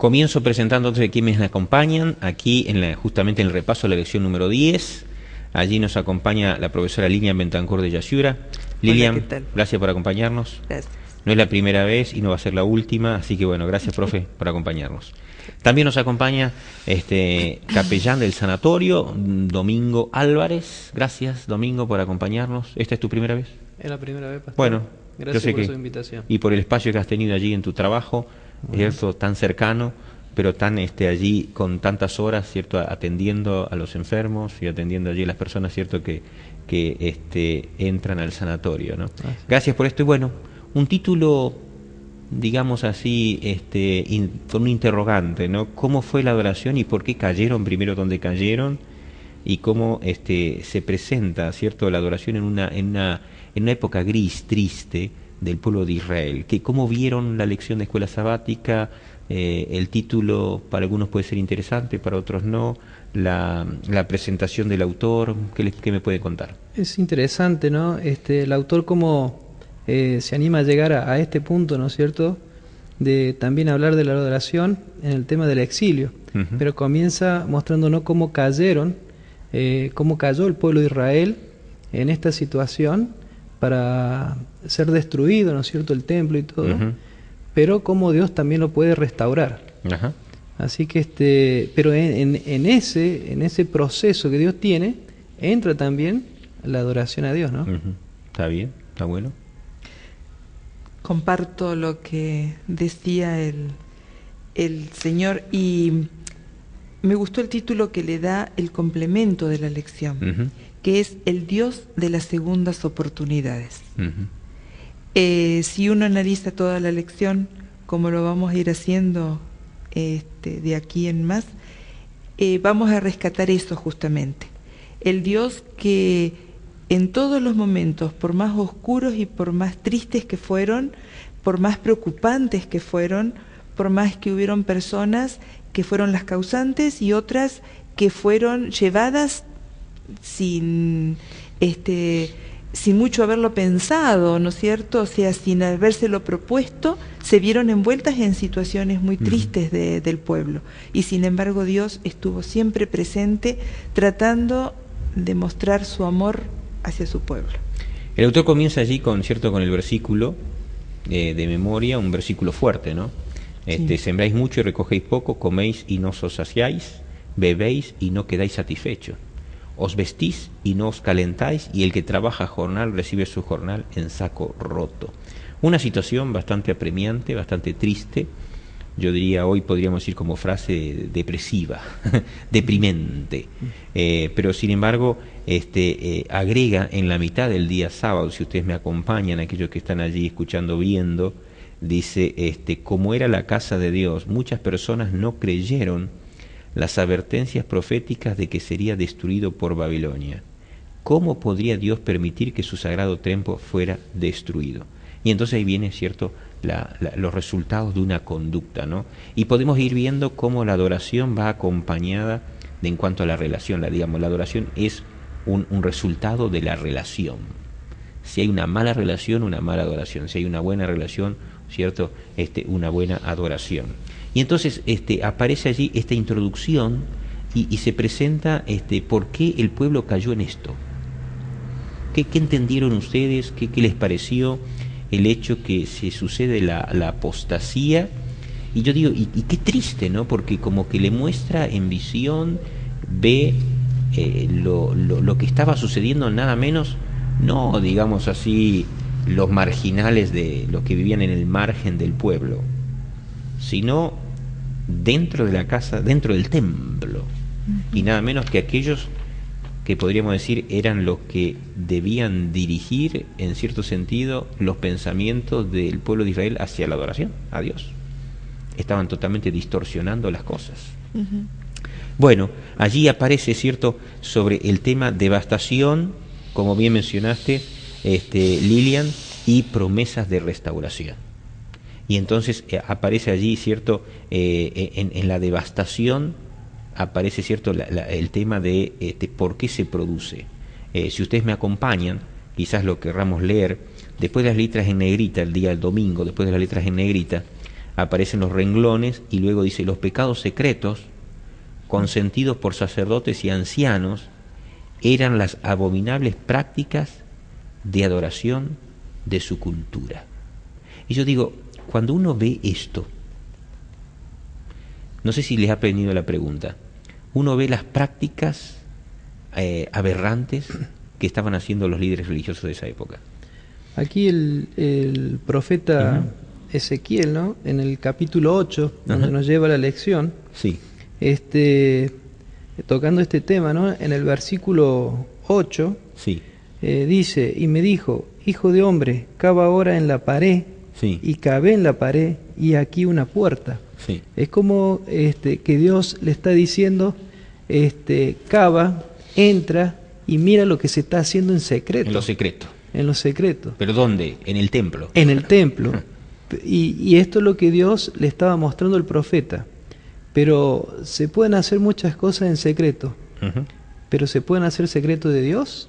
Comienzo presentándote quienes me acompañan aquí justamente en el repaso de la lección número 10. Allí nos acompaña la profesora Lilian Bentancur de Yasura. Lilian, hola, ¿qué tal? Gracias por acompañarnos. Gracias. No es la primera vez y no va a ser la última, así que bueno, gracias, profe, por acompañarnos. También nos acompaña capellán del sanatorio, Domingo Álvarez. Gracias, Domingo, por acompañarnos. ¿Esta es tu primera vez? Es la primera vez, pastor. Bueno, gracias yo sé por su invitación. Y por el espacio que has tenido allí en tu trabajo, ¿cierto? Tan cercano, pero tan allí con tantas horas, ¿cierto? Atendiendo a los enfermos y atendiendo allí a las personas, ¿cierto? Que entran al sanatorio, ¿no? Gracias por esto. Y bueno, un título, digamos así, con un interrogante, ¿no? ¿Cómo fue la adoración y por qué cayeron primero donde cayeron? Y cómo se presenta, ¿cierto?, la adoración en una época gris, triste del pueblo de Israel. ¿Cómo vieron la lección de escuela sabática? El título para algunos puede ser interesante, para otros no. La presentación del autor, ¿qué me puede contar? Es interesante, ¿no? El autor cómo se anima a llegar a este punto, ¿no es cierto?, de también hablar de la adoración en el tema del exilio. Pero comienza mostrándonos cómo cayó el pueblo de Israel en esta situación para ser destruido, ¿no es cierto?, el templo y todo, pero cómo Dios también lo puede restaurar. Así que pero en ese proceso que Dios tiene, entra también la adoración a Dios, ¿no? Está bien, está bueno. Comparto lo que decía el Señor y me gustó el título que le da el complemento de la lección, que es el Dios de las segundas oportunidades. Si uno analiza toda la lección, como lo vamos a ir haciendo de aquí en más, vamos a rescatar eso justamente. El Dios que en todos los momentos, por más oscuros y por más tristes que fueron, por más preocupantes que fueron, por más que hubieron personas que fueron las causantes y otras que fueron llevadas sin mucho haberlo pensado, ¿no es cierto? O sea, sin habérselo propuesto, se vieron envueltas en situaciones muy tristes del pueblo. Y sin embargo Dios estuvo siempre presente, tratando de mostrar su amor hacia su pueblo. El autor comienza allí con el versículo de memoria, un versículo fuerte, ¿no? Sí. Sembráis mucho y recogéis poco, coméis y no os saciáis, bebéis y no quedáis satisfechos. Os vestís y no os calentáis, y el que trabaja jornal recibe su jornal en saco roto. Una situación bastante apremiante, bastante triste, yo diría hoy podríamos decir como frase depresiva, deprimente, pero sin embargo agrega en la mitad del día sábado, si ustedes me acompañan, aquellos que están allí escuchando, viendo, dice, como era la casa de Dios, muchas personas no creyeron las advertencias proféticas de que sería destruido por Babilonia. ¿Cómo podría Dios permitir que su sagrado templo fuera destruido? Y entonces ahí viene, ¿cierto?, los resultados de una conducta, ¿no? Y podemos ir viendo cómo la adoración va acompañada en cuanto a la relación. La adoración es un resultado de la relación. Si hay una mala relación, una mala adoración. Si hay una buena relación, ¿cierto?, una buena adoración. Y entonces aparece allí esta introducción y se presenta por qué el pueblo cayó en esto. ¿Qué entendieron ustedes? ¿Qué les pareció el hecho que se sucede la apostasía? Y yo digo, y qué triste, ¿no? Porque como que le muestra en visión, ve lo que estaba sucediendo, nada menos, no digamos así, los marginales de los que vivían en el margen del pueblo, sino dentro de la casa, dentro del templo, y nada menos que aquellos que podríamos decir eran los que debían dirigir, en cierto sentido, los pensamientos del pueblo de Israel hacia la adoración a Dios. Estaban totalmente distorsionando las cosas. Bueno, allí aparece, ¿cierto?, sobre el tema devastación, como bien mencionaste, Lilian, y promesas de restauración. Y entonces aparece allí, ¿cierto?, en la devastación aparece, ¿cierto?, el tema de por qué se produce. Si ustedes me acompañan, quizás lo querramos leer, después de las letras en negrita, el día del domingo, después de las letras en negrita, aparecen los renglones y luego dice los pecados secretos consentidos por sacerdotes y ancianos eran las abominables prácticas de adoración de su cultura. Y yo digo, cuando uno ve esto, no sé si les ha venido la pregunta, uno ve las prácticas aberrantes que estaban haciendo los líderes religiosos de esa época. Aquí el profeta Ezequiel, ¿no? En el capítulo 8, donde nos lleva la lección, sí. Tocando este tema, ¿no? En el versículo 8, sí. Dice, y me dijo, hijo de hombre, cava ahora en la pared, sí. y cavé en la pared, y aquí una puerta. Sí. Es como que Dios le está diciendo, cava, entra, y mira lo que se está haciendo en secreto. En lo secreto. En lo secreto. ¿Pero dónde? En el templo. En el templo. Y esto es lo que Dios le estaba mostrando al profeta. Pero se pueden hacer muchas cosas en secreto. Pero ¿se pueden hacer secreto de Dios?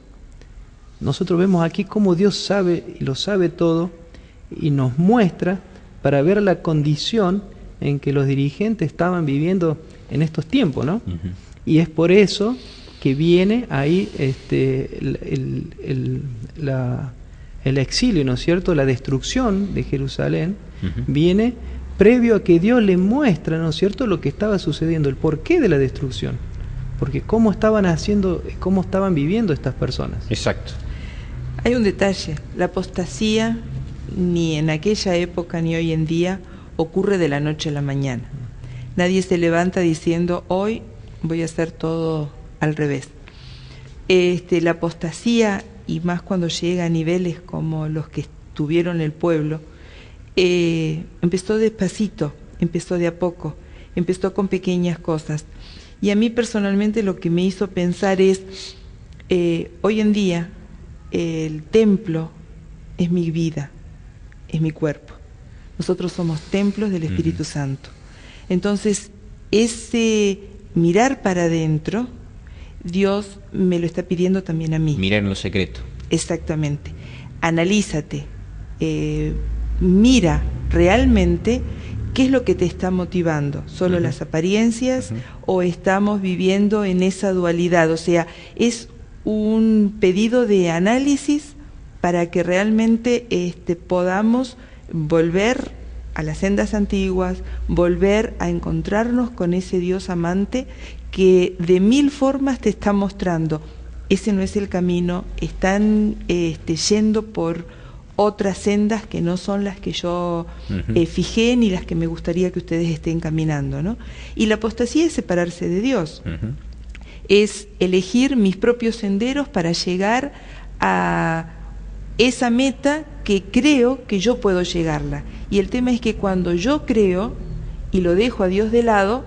Nosotros vemos aquí cómo Dios sabe y lo sabe todo y nos muestra para ver la condición en que los dirigentes estaban viviendo en estos tiempos, ¿no? Y es por eso que viene ahí el exilio, ¿no es cierto? La destrucción de Jerusalén viene previo a que Dios le muestra, ¿no es cierto?, lo que estaba sucediendo, el porqué de la destrucción. Porque cómo estaban viviendo estas personas. Exacto. Hay un detalle, la apostasía ni en aquella época ni hoy en día ocurre de la noche a la mañana. Nadie se levanta diciendo, hoy voy a hacer todo al revés. La apostasía, y más cuando llega a niveles como los que tuvieron el pueblo, empezó despacito, empezó de a poco, empezó con pequeñas cosas. Y a mí personalmente lo que me hizo pensar es, hoy en día el templo es mi vida, es mi cuerpo. Nosotros somos templos del Espíritu Santo. Entonces, ese mirar para adentro, Dios me lo está pidiendo también a mí. Mirar en lo secreto. Exactamente. Analízate, mira realmente qué es lo que te está motivando. ¿Solo las apariencias o estamos viviendo en esa dualidad? O sea, es un pedido de análisis para que realmente podamos volver a las sendas antiguas, volver a encontrarnos con ese Dios amante que de mil formas te está mostrando, ese no es el camino, están yendo por otras sendas que no son las que yo fijé ni las que me gustaría que ustedes estén caminando, ¿no? Y la apostasía es separarse de Dios, es elegir mis propios senderos para llegar a esa meta que creo que yo puedo llegarla. Y el tema es que cuando yo creo y lo dejo a Dios de lado,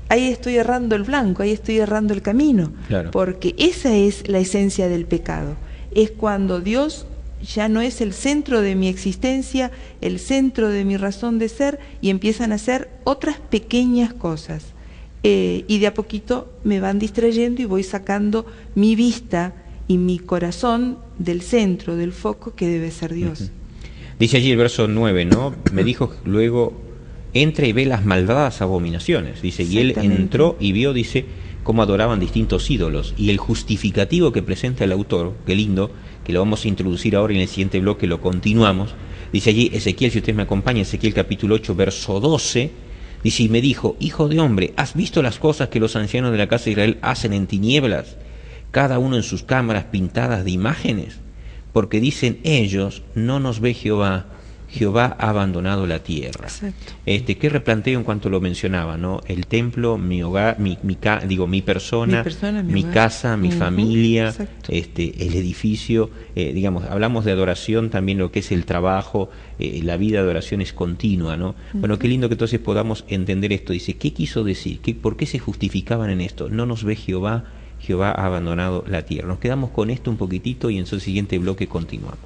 ahí estoy errando el blanco, ahí estoy errando el camino. Claro. Porque esa es la esencia del pecado. Es cuando Dios ya no es el centro de mi existencia, el centro de mi razón de ser, y empiezan a hacer otras pequeñas cosas. Y de a poquito me van distrayendo y voy sacando mi vista y mi corazón del centro, del foco que debe ser Dios. Dice allí el verso 9, ¿no? Me dijo luego, entra y ve las malvadas abominaciones. Dice, y él entró y vio, dice, cómo adoraban distintos ídolos. Y el justificativo que presenta el autor, qué lindo, que lo vamos a introducir ahora en el siguiente bloque, lo continuamos. Dice allí Ezequiel, si ustedes me acompañan, Ezequiel capítulo 8, verso 12, dice, y me dijo, hijo de hombre, ¿has visto las cosas que los ancianos de la casa de Israel hacen en tinieblas, cada uno en sus cámaras pintadas de imágenes? Porque dicen ellos, no nos ve Jehová, Jehová ha abandonado la tierra. Exacto. ¿Qué replanteo en cuanto lo mencionaba, ¿no? El templo, mi hogar, mi persona, mi casa, mi familia, el edificio, digamos, hablamos de adoración, también lo que es el trabajo, la vida de oración es continua, ¿no? Bueno, qué lindo que entonces podamos entender esto. Dice, ¿qué quiso decir? ¿Por qué se justificaban en esto? No nos ve Jehová, Jehová ha abandonado la tierra. Nos quedamos con esto un poquitito y en su siguiente bloque continuamos.